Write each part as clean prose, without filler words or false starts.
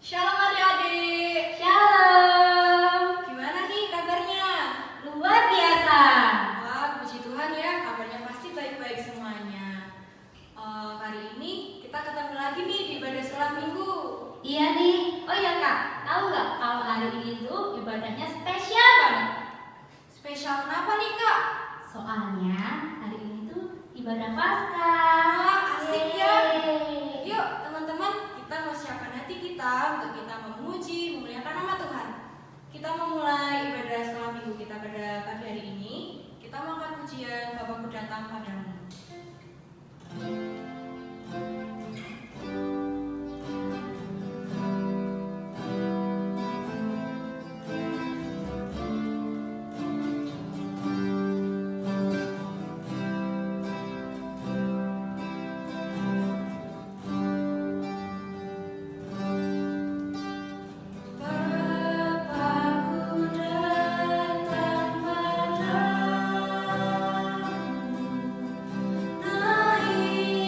Shalom adik-adik. Shalom. Gimana nih kabarnya? Luar biasa. Wah, puji Tuhan ya, kabarnya pasti baik-baik semuanya. Hari ini kita ketemu lagi nih di ibadah sekolah minggu. Iya nih. Oh ya Kak, tahu nggak kalau hari ini tuh ibadahnya spesial banget? Spesial kenapa nih kak? Soalnya hari ini tuh ibadah Paskah. Wah, asik ya. Yeay. Yuk teman-teman, kita persiapkan hati kita untuk kita memuji, memuliakan nama Tuhan. Kita memulai ibadah sekolah minggu kita pada pagi hari ini. Kita mau angkat pujian Bapakku datang padamu. Bapakku datang padamu, naik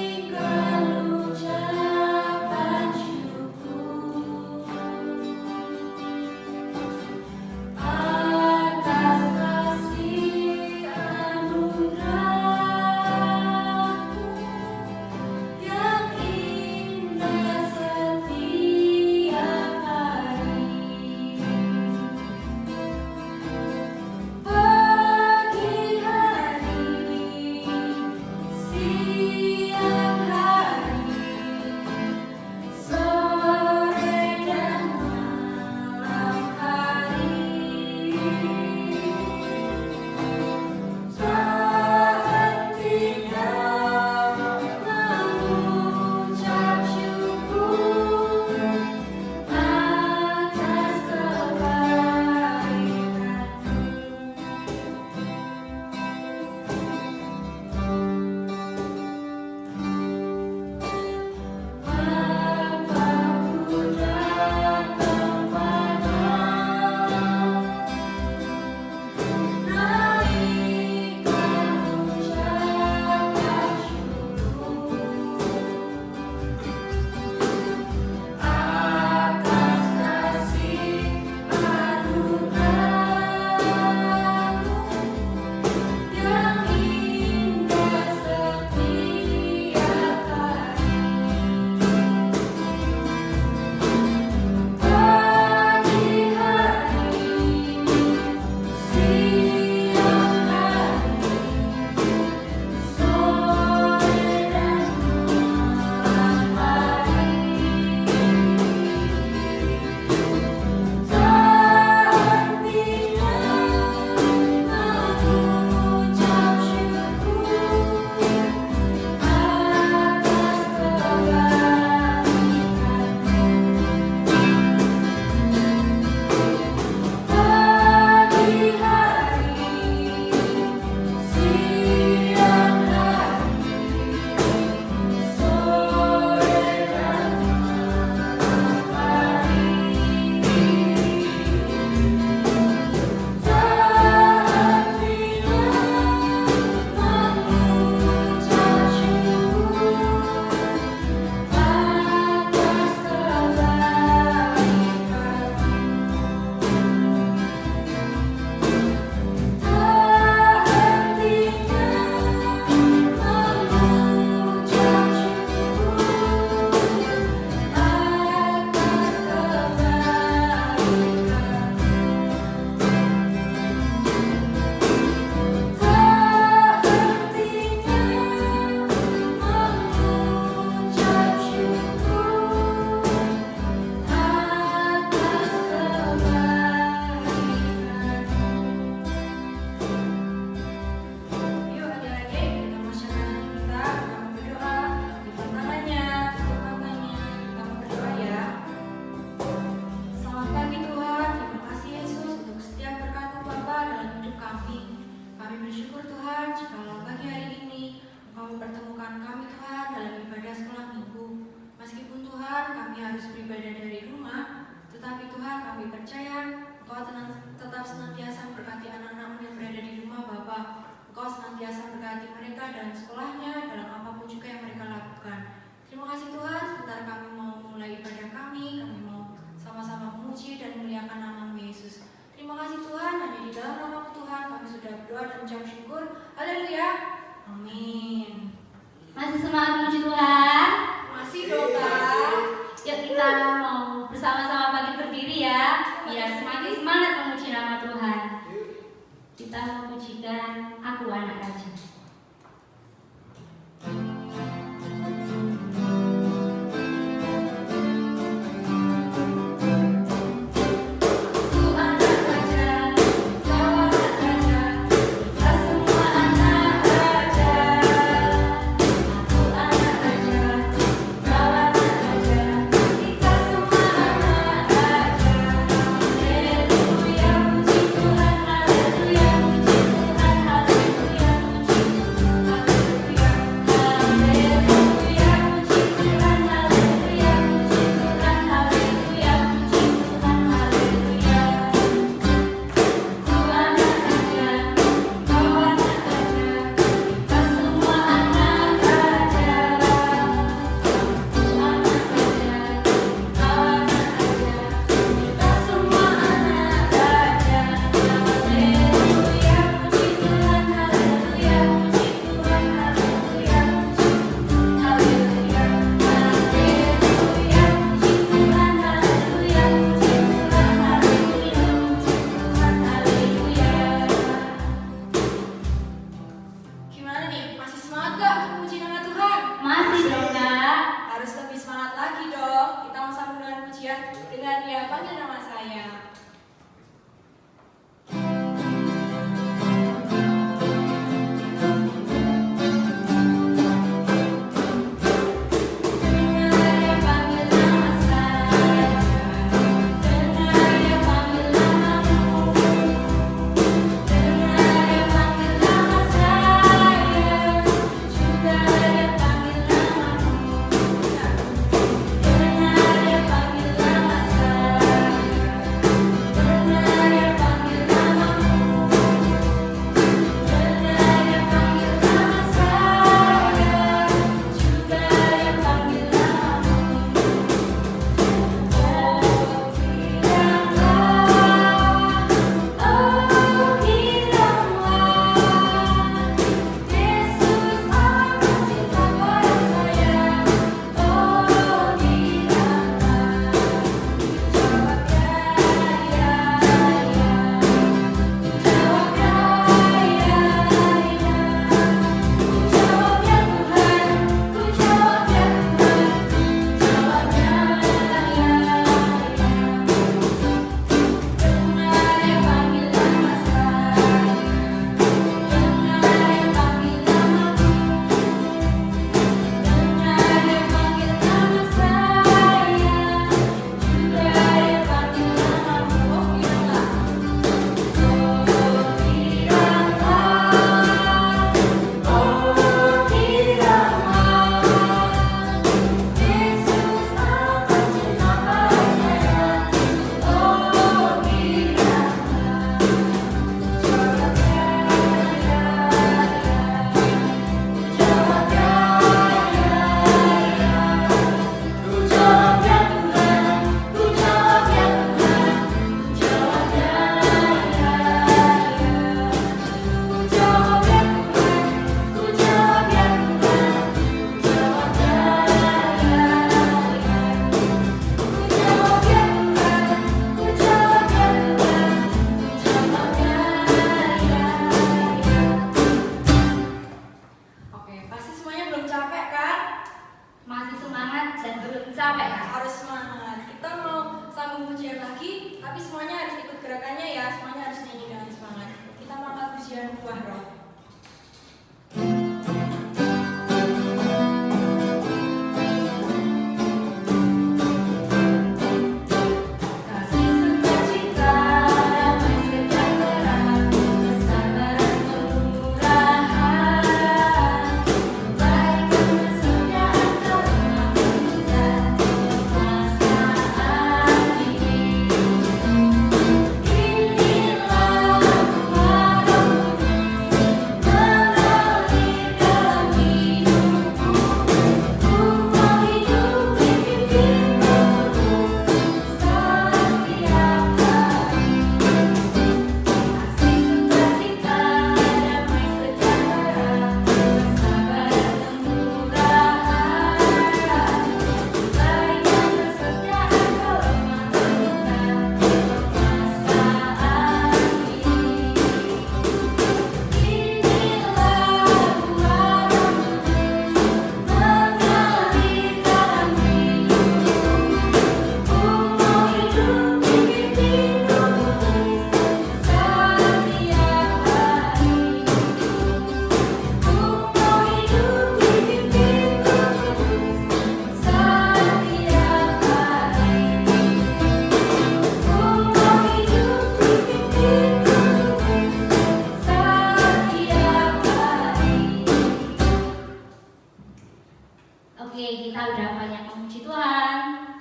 banyak memuji Tuhan.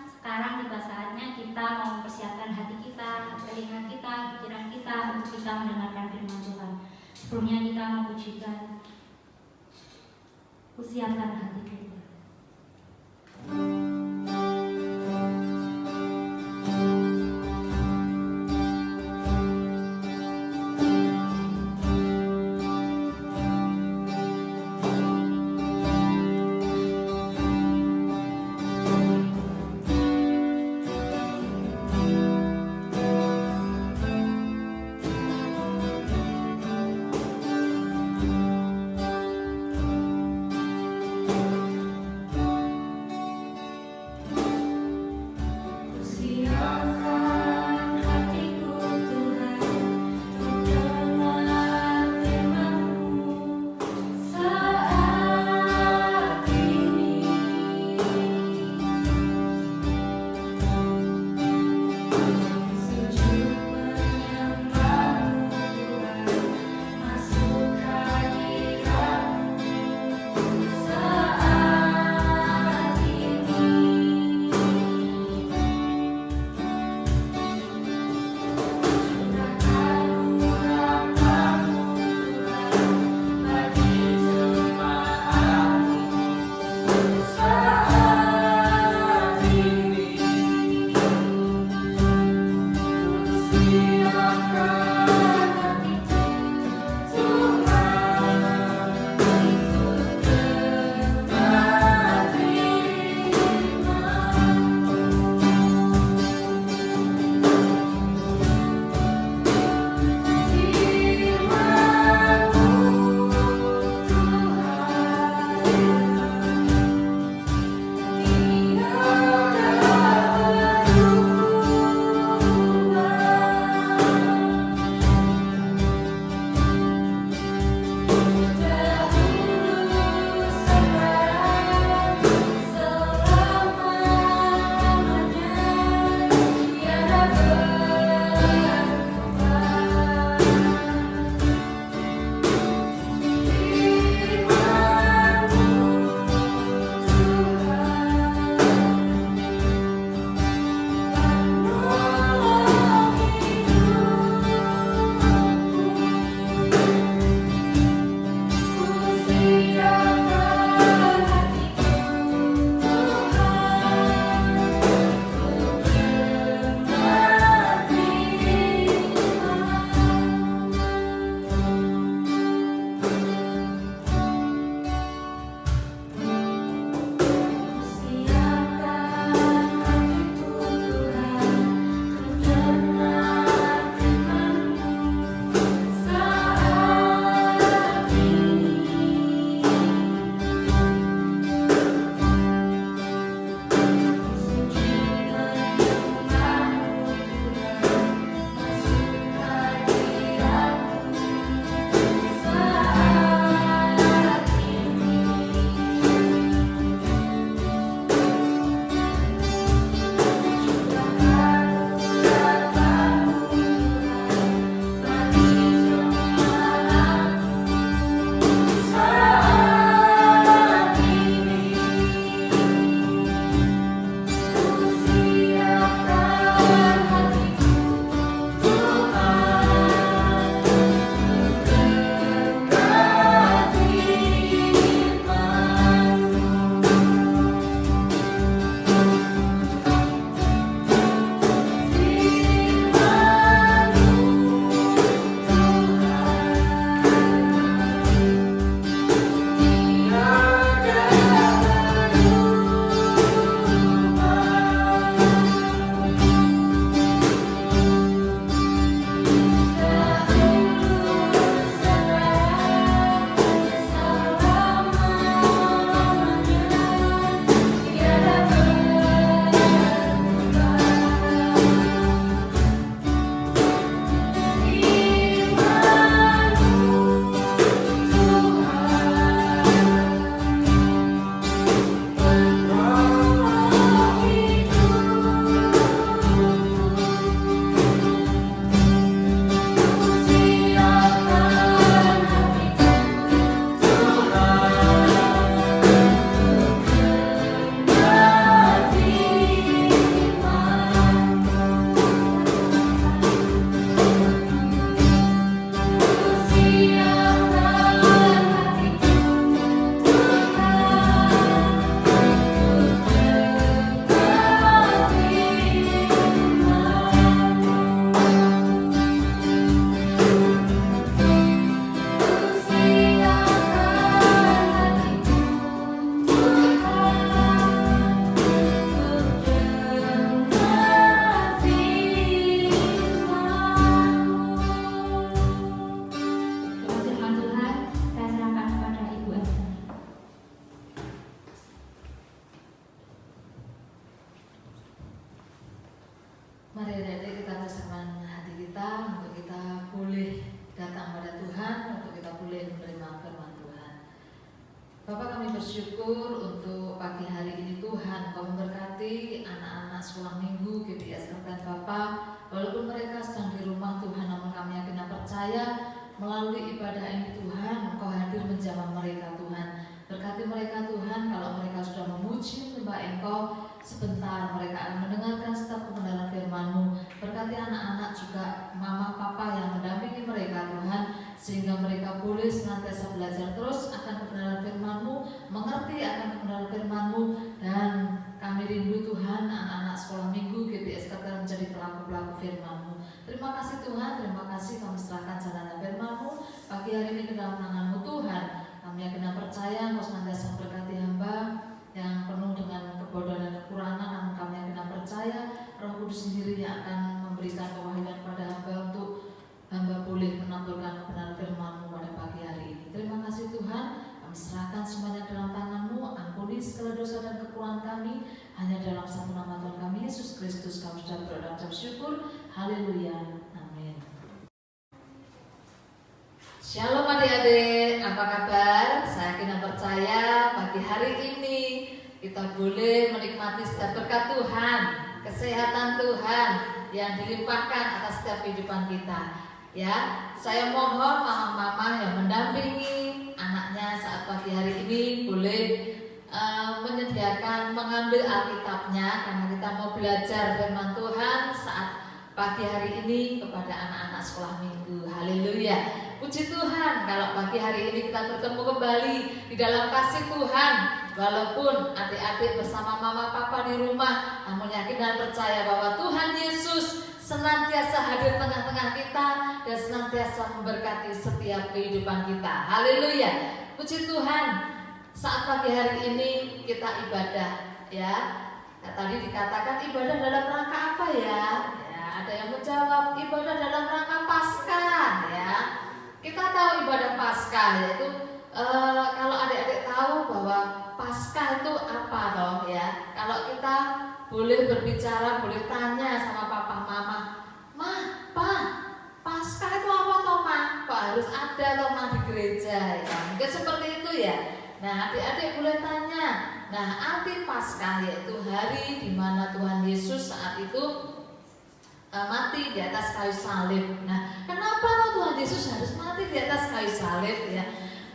Sekarang tiba saatnya kita mau mempersiapkan hati kita, telinga kita, pikiran kita untuk kita mendengarkan firman Tuhan. Sebelumnya kita memujikan, kusiapkan hati kita. Mari adik-adik kita bersama hati kita untuk kita boleh datang pada Tuhan, untuk kita boleh menerima firman Tuhan. Bapak, kami bersyukur untuk pagi hari ini Tuhan Kau memberkati anak-anak sekolah minggu GBS Kerten Bapak. Walaupun mereka sedang di rumah Tuhan, namun kami yakin dan percaya melalui ibadah ini Tuhan Engkau hadir menjamah mereka Tuhan. Berkati mereka Tuhan, kalau mereka sudah memuji menyembah Engkau, sebentar mereka akan mendengarkan setiap kebenaran firman-Mu. Berkati anak-anak juga mama papa yang mendampingi mereka Tuhan, sehingga mereka boleh senantiasa belajar terus akan kebenaran firman-Mu, mengerti akan kebenaran firman-Mu, dan kami rindu Tuhan anak-anak sekolah minggu GBS Kerten menjadi pelaku-pelaku firman-Mu. Terima kasih Tuhan, terima kasih kami serahkan jalannya firman-Mu pagi hari ini ke dalam tangan-Mu Tuhan. Kami yakin dan percaya Engkau senantiasa memberkati hamba yang penuh dengan kebodohan dan kekurangan, namun kami yakin dan percaya Roh Kudus sendiri yang akan memberikan kewahyuan kepada hamba untuk hamba boleh menaburkan kebenaran firman-Mu pada pagi hari ini. Terima kasih Tuhan, kami serahkan semuanya dalam tangan-Mu. Ampuni segala dosa dan kekurangan kami, hanya dalam satu nama Tuhan kami Yesus Kristus kami sudah berdoa dan bersyukur. Haleluya, amin. Shalom adik-adik, apa kabar? Saya yakin dan percaya pagi hari ini kita boleh menikmati setiap berkat Tuhan, kesehatan Tuhan yang dilimpahkan atas setiap kehidupan kita. Ya, saya mohon mama-mama yang mendampingi anaknya saat pagi hari ini boleh menyediakan mengambil Alkitabnya, karena kita mau belajar firman Tuhan saat pagi hari ini kepada anak-anak sekolah minggu. Haleluya. Puji Tuhan kalau pagi hari ini kita bertemu kembali di dalam kasih Tuhan. Walaupun adik-adik bersama mama papa di rumah, namun yakin dan percaya bahwa Tuhan Yesus senantiasa hadir tengah-tengah kita dan senantiasa memberkati setiap kehidupan kita. Haleluya. Puji Tuhan, saat pagi hari ini kita ibadah, ya. Nah, tadi dikatakan ibadah dalam rangka apa ya? Ya, ada yang menjawab ibadah dalam rangka Paskah, ya. Kita tahu ibadah Paskah yaitu kalau adik-adik tahu bahwa Paskah itu apa dong ya? Kalau kita boleh berbicara, boleh tanya sama papa mama, "Ma, Pa, Paskah itu apa toh, Ma? Kok harus ada toh, Ma, di gereja?" Ya, mungkin seperti itu ya. Nah, adik-adik boleh tanya. Nah, arti Paskah yaitu hari di mana Tuhan Yesus saat itu mati di atas kayu salib. Nah, kenapa Tuhan Yesus harus mati di atas kayu salib ya?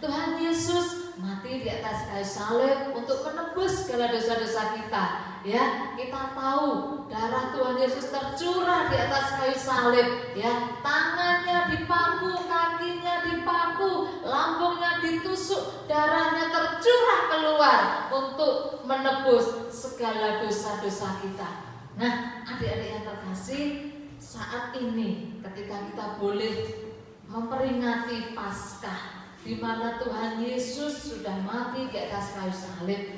Tuhan Yesus mati di atas kayu salib untuk menebus segala dosa-dosa kita. Ya, kita tahu darah Tuhan Yesus tercurah di atas kayu salib. Ya, tangannya dipaku, kakinya dipaku, lambungnya ditusuk, darahnya tercurah keluar untuk menebus segala dosa-dosa kita. Nah, adik-adik yang terkasih, saat ini ketika kita boleh memperingati Paskah di mana Tuhan Yesus sudah mati di atas kayu salib,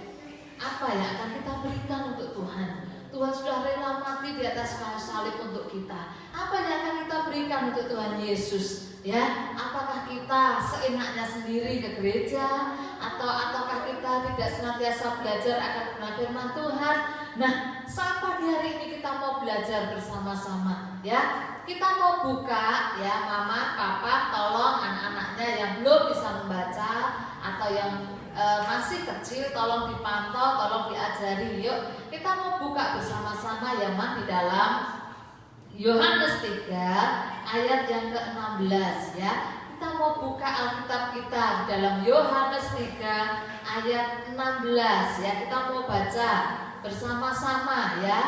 apa yang akan kita berikan untuk Tuhan? Tuhan sudah rela mati di atas kayu salib untuk kita. Apa yang akan kita berikan untuk Tuhan Yesus? Ya, apakah kita seenaknya sendiri ke gereja ataukah kita tidak senantiasa belajar akan firman Tuhan? Nah, saat pagi hari ini kita mau belajar bersama-sama, ya. Kita mau buka, ya, mama, papa, tolong anak-anaknya yang belum bisa membaca atau yang masih kecil, tolong dipantau, tolong diajari. Yuk, kita mau buka bersama-sama ya, Ma, di dalam Yohanes 3 ayat yang ke-16 ya. Kita mau buka Alkitab kita di dalam Yohanes 3 ayat 16 ya. Kita mau baca bersama-sama ya.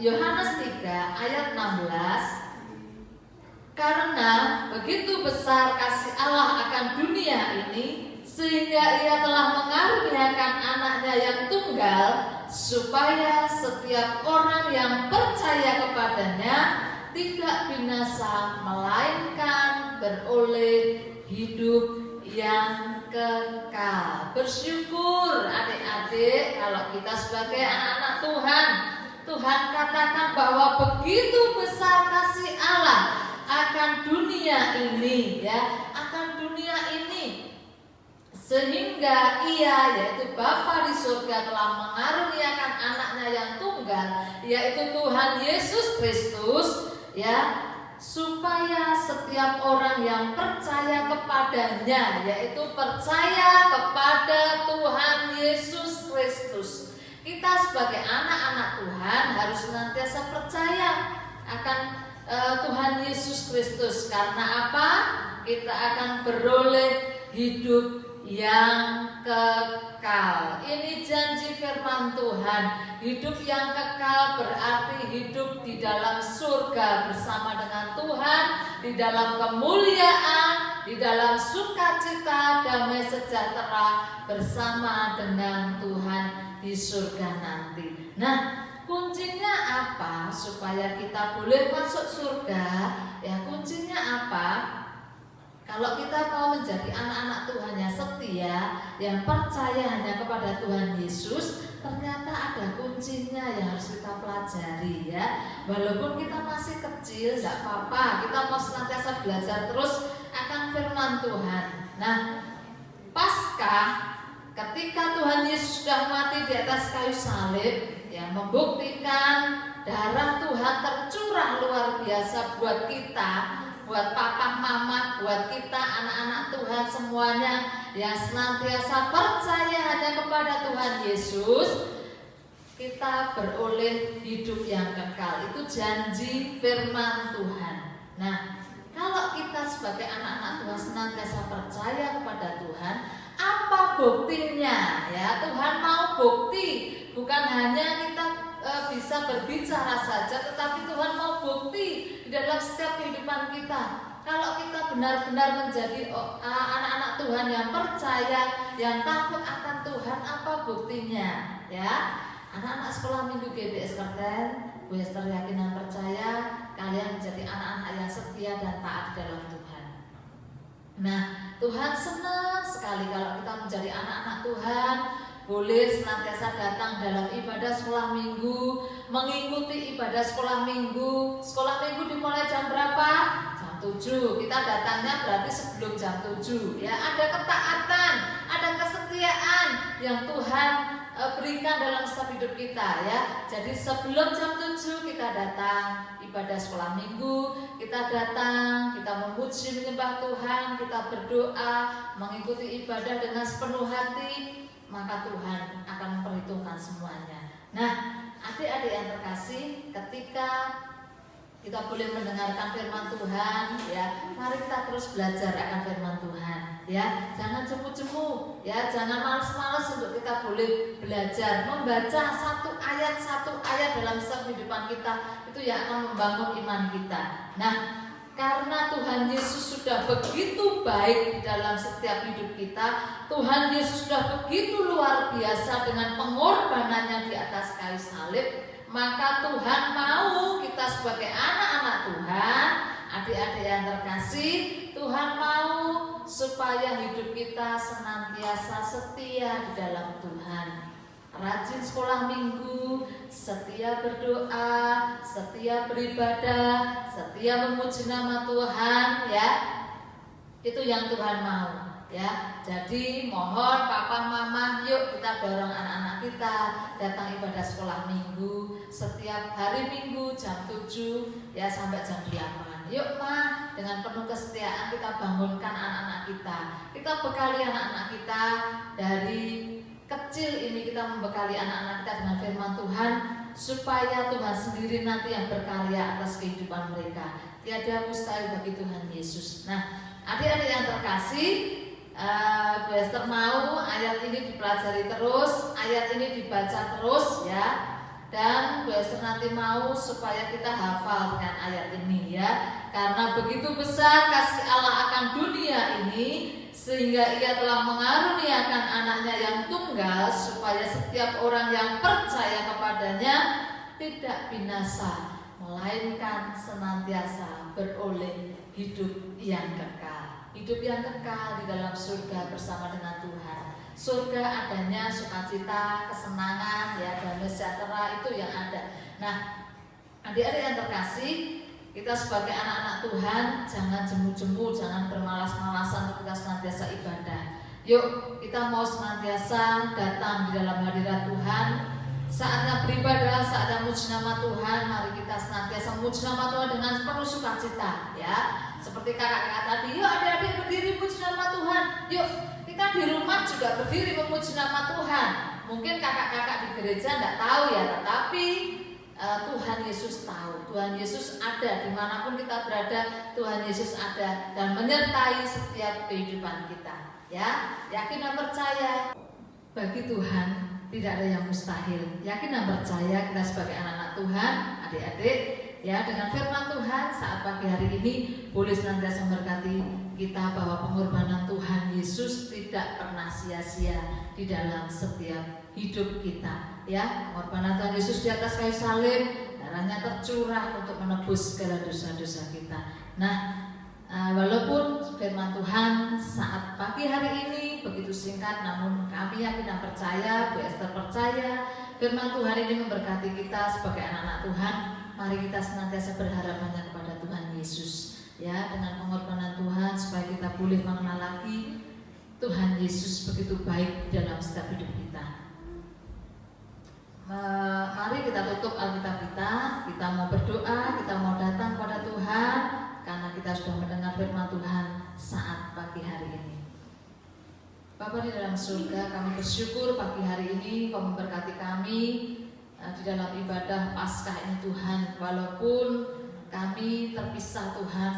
Yohanes 3 ayat 16. Karena begitu besar kasih Allah akan dunia ini, sehingga ia telah mengaruniakan anaknya yang tunggal, supaya setiap orang yang percaya kepadanya tidak binasa, melainkan beroleh hidup yang kekal. Bersyukur adik-adik kalau kita sebagai anak-anak Tuhan. Tuhan katakan bahwa begitu besar kasih Allah akan dunia ini, ya, akan dunia ini, sehingga ia, yaitu Bapa di surga, telah mengaruniakan anaknya yang tunggal Tunggal, yaitu Tuhan Yesus Kristus, ya, supaya setiap orang yang percaya kepadanya, yaitu percaya kepada Tuhan Yesus Kristus. Kita sebagai anak-anak Tuhan harus senantiasa percaya akan Tuhan Yesus Kristus. Karena apa? Kita akan beroleh hidup yang kekal. Ini janji firman Tuhan. Hidup yang kekal berarti hidup di dalam surga bersama dengan Tuhan, di dalam kemuliaan, di dalam sukacita, damai sejahtera bersama dengan Tuhan di surga nanti. Nah, kuncinya apa supaya kita boleh masuk surga? Ya, kuncinya apa? Kalau kita mau menjadi anak-anak Tuhan yang setia, yang percaya hanya kepada Tuhan Yesus, ternyata ada kuncinya yang harus kita pelajari, ya. Walaupun kita masih kecil, tidak apa-apa, kita mau senantiasa belajar terus akan firman Tuhan. Nah, Paskah, ketika Tuhan Yesus sudah mati di atas kayu salib, ya, membuktikan darah Tuhan tercurah luar biasa buat kita, buat papa mama, buat kita anak-anak Tuhan semuanya yang senantiasa percaya hanya kepada Tuhan Yesus, kita beroleh hidup yang kekal. Itu janji firman Tuhan. Nah, kalau kita sebagai anak-anak Tuhan senantiasa percaya kepada Tuhan, apa buktinya? Ya, Tuhan mau bukti, bukan hanya kita bisa berbicara saja, tetapi Tuhan mau bukti di dalam setiap kehidupan kita. Kalau kita benar-benar menjadi anak-anak Tuhan yang percaya, yang takut akan Tuhan, apa buktinya? Ya, anak-anak sekolah minggu GBS Kerten, Bu Esther yakin dan percaya kalian menjadi anak-anak yang setia dan taat dalam Tuhan. Nah, Tuhan senang sekali kalau kita menjadi anak-anak Tuhan, boleh senantiasa datang dalam ibadah sekolah minggu, mengikuti ibadah sekolah minggu. Sekolah minggu dimulai jam berapa? Jam 7. Kita datangnya berarti sebelum jam 7. Ya, ada ketaatan, ada kesetiaan yang Tuhan berikan dalam setiap hidup kita, ya. Jadi sebelum jam 7 kita datang ibadah sekolah minggu, kita datang, kita memuji menyembah Tuhan, kita berdoa, mengikuti ibadah dengan sepenuh hati, maka Tuhan akan memperhitungkan semuanya. Nah, adik-adik yang terkasih, ketika kita boleh mendengarkan firman Tuhan, ya, mari kita terus belajar akan firman Tuhan, ya. Jangan jemu-jemu, ya, jangan malas-malas untuk kita boleh belajar membaca satu ayat dalam setiap kehidupan kita, itu yang akan membangun iman kita. Nah, karena Tuhan Yesus sudah begitu baik di dalam setiap hidup kita, Tuhan Yesus sudah begitu luar biasa dengan pengorbanannya di atas kayu salib, maka Tuhan mau kita sebagai anak-anak Tuhan, adik-adik yang terkasih, Tuhan mau supaya hidup kita senantiasa setia di dalam Tuhan. Rajin sekolah minggu, setia berdoa, setia beribadah, setia memuji nama Tuhan, ya. Itu yang Tuhan mau, ya. Jadi mohon papa mama, yuk kita dorong anak-anak kita datang ibadah sekolah minggu setiap hari Minggu jam 7, ya, sampai jam 8. Yuk Ma, dengan penuh kesetiaan kita bangunkan anak-anak kita. Kita bekali anak-anak kita dari kecil ini, kita membekali anak-anak kita dengan firman Tuhan, supaya Tuhan sendiri nanti yang berkarya atas kehidupan mereka. Tiada mustahil bagi Tuhan Yesus. Nah, adik-adik yang terkasih, Bu Esther mau ayat ini dipelajari terus, ayat ini dibaca terus, ya. Dan Bu Esther nanti mau supaya kita hafal dengan ayat ini, ya. Karena begitu besar kasih Allah akan dunia ini, sehingga Ia telah mengaruniakan anaknya yang tunggal, supaya setiap orang yang percaya kepadanya tidak binasa, melainkan senantiasa beroleh hidup yang kekal. Hidup yang kekal di dalam surga bersama dengan Tuhan. Surga adanya sukacita, kesenangan, ya, damai sejahtera, itu yang ada. Nah, adik-adik yang terkasih, kita sebagai anak-anak Tuhan jangan jemu-jemu, jangan bermalas-malasan untuk kita senantiasa ibadah. Yuk kita mau senantiasa datang di dalam hadirat Tuhan. Saatnya beribadah, saatnya memuji nama Tuhan, mari kita senantiasa memuji nama Tuhan dengan penuh sukacita, ya. Seperti kakak-kakak tadi, yuk adik-adik berdiri memuji nama Tuhan. Yuk kita di rumah juga berdiri memuji nama Tuhan. Mungkin kakak-kakak di gereja tidak tahu ya, tetapi Tuhan Yesus tahu. Tuhan Yesus ada dimanapun kita berada. Tuhan Yesus ada dan menyertai setiap kehidupan kita. Ya, yakin dan percaya bagi Tuhan tidak ada yang mustahil. Yakin dan percaya kita sebagai anak-anak Tuhan, adik-adik, ya, dengan firman Tuhan saat pagi hari ini boleh senantiasa memberkati kita bahwa pengorbanan Tuhan Yesus tidak pernah sia-sia di dalam setiap hidup kita, ya. Pengorbanan Tuhan Yesus di atas kayu salib, darahnya tercurah untuk menebus segala dosa-dosa kita. Nah, walaupun firman Tuhan saat pagi hari ini begitu singkat, namun kami yakin dan percaya, Bu Esther percaya, firman Tuhan ini memberkati kita sebagai anak-anak Tuhan. Mari kita senantiasa berharap hanya kepada Tuhan Yesus, ya, dengan pengorbanan Tuhan supaya kita boleh mengenal lagi Tuhan Yesus begitu baik dalam setiap hidup kita. Mari kita tutup Alkitab kita mau berdoa, kita mau datang kepada Tuhan karena kita sudah mendengar firman Tuhan saat pagi hari ini. Bapa di dalam surga, kami bersyukur pagi hari ini Kau memberkati kami di dalam ibadah Paskah ini Tuhan. Walaupun kami terpisah Tuhan,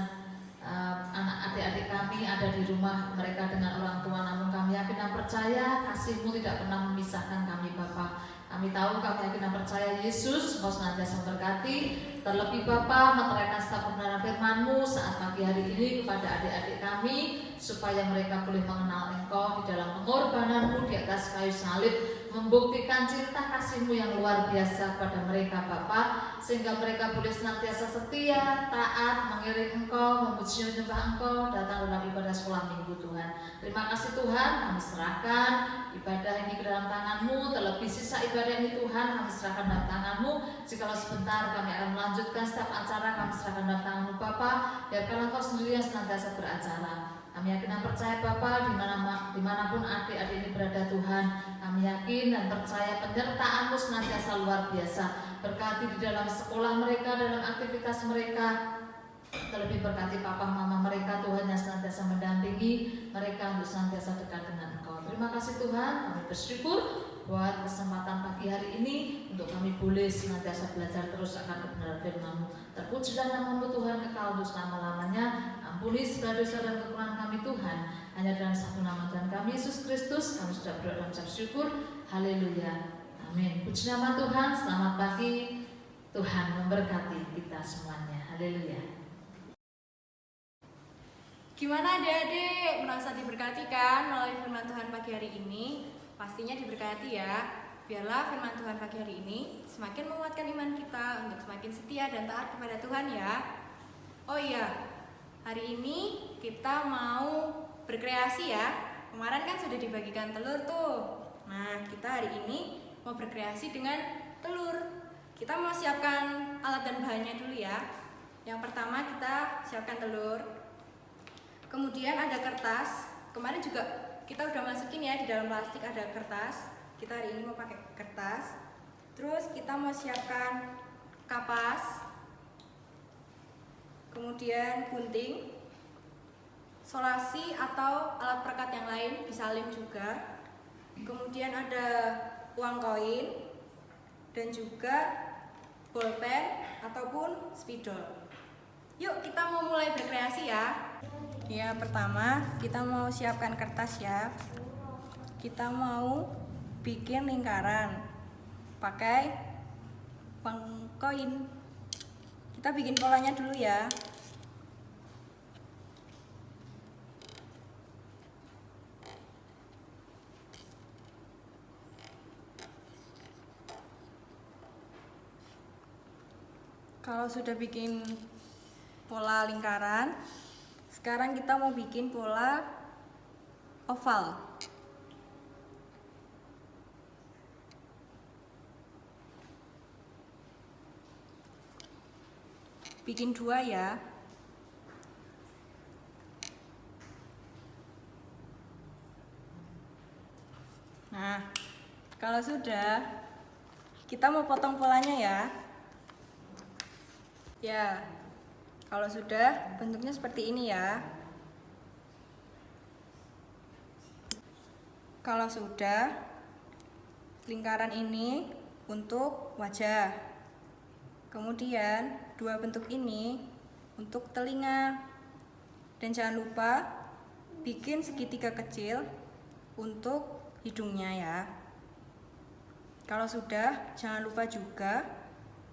anak adik-adik kami ada di rumah mereka dengan orang tua, namun kami yakin dan percaya kasih-Mu tidak pernah memisahkan kami Bapa. Kami tahu, kami yakin dan percaya Yesus Kau senantiasa memberkati. Terlebih Bapa meteraikan setiap kebenaran firman-Mu saat pagi hari ini kepada adik-adik kami, supaya mereka boleh mengenal Engkau di dalam pengorbanan-Mu di atas kayu salib, membuktikan cinta kasih-Mu yang luar biasa kepada mereka Bapa, sehingga mereka boleh senantiasa setia, taat, mengiring Engkau, memuji menyembah Engkau, datang dalam ibadah sekolah minggu Tuhan. Terima kasih Tuhan, kami serahkan ibadah ini ke dalam tangan-Mu, terlebih sisa ibadah ini Tuhan kami serahkan dalam tangan-Mu. Jikalau sebentar kami akan melanjutkan setiap acara, kami serahkan dalam tangan-Mu Bapa, biarkan Engkau sendiri yang senantiasa beracara. Kami yakin dan percaya Bapa, dimanapun adik-adik ini berada Tuhan, kami yakin dan percaya penyertaan-Mu senantiasa luar biasa. Berkati di dalam sekolah mereka, dalam aktivitas mereka, terlebih berkati papa mama mereka Tuhan yang senantiasa mendampingi mereka untuk senantiasa dekat dengan Engkau. Terima kasih Tuhan, kami bersyukur buat kesempatan pagi hari ini untuk kami boleh senantiasa belajar terus akan kebenaran firman-Mu. Terpujilah nama-Mu Tuhan kekal untuk selama-lamanya. Ampuni segala dosa dan kekurangan kami Tuhan, hanya dalam satu nama Tuhan kami Yesus Kristus kami sudah berdoa dan mengucap syukur. Haleluya, amin. Puji nama Tuhan. Selamat pagi, Tuhan memberkati kita semuanya. Haleluya. Gimana adik-adik, merasa diberkati kan melalui firman Tuhan pagi hari ini? Pastinya diberkati ya. Biarlah firman Tuhan pagi hari ini semakin menguatkan iman kita untuk semakin setia dan taat kepada Tuhan ya. Oh iya, hari ini kita mau berkreasi ya. Kemarin kan sudah dibagikan telur tuh. Nah, kita hari ini mau berkreasi dengan telur. Kita mau siapkan alat dan bahannya dulu ya. Yang pertama kita siapkan telur. Kemudian ada kertas. Kemarin juga kita udah masukin ya, di dalam plastik ada kertas. Kita hari ini mau pakai kertas. Terus kita mau siapkan kapas. Kemudian gunting, solasi atau alat perekat yang lain, bisa lem juga. Kemudian ada uang koin dan juga bolpen ataupun spidol. Yuk kita mau mulai berkreasi ya. Ya, pertama kita mau siapkan kertas ya. Kita mau bikin lingkaran pakai uang koin. Kita bikin polanya dulu ya. Kalau sudah bikin pola lingkaran, sekarang kita mau bikin pola oval. Bikin 2 ya. Nah, kalau sudah, kita mau potong polanya ya. Ya, kalau sudah bentuknya seperti ini ya. Kalau sudah, lingkaran ini untuk wajah. Kemudian dua bentuk ini untuk telinga. Dan jangan lupa bikin segitiga kecil untuk hidungnya ya. Kalau sudah, jangan lupa juga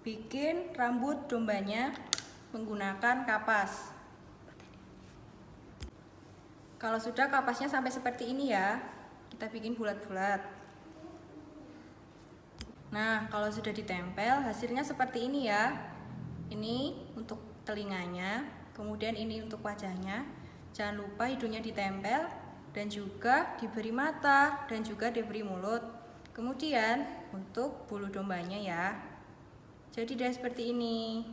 bikin rambut dombanya menggunakan kapas. Kalau sudah kapasnya sampai seperti ini ya, kita bikin bulat-bulat. Nah, kalau sudah ditempel, hasilnya seperti ini ya. Ini untuk telinganya, kemudian ini untuk wajahnya. Jangan lupa hidungnya ditempel dan juga diberi mata dan juga diberi mulut. Kemudian untuk bulu dombanya ya. Jadi dia seperti ini.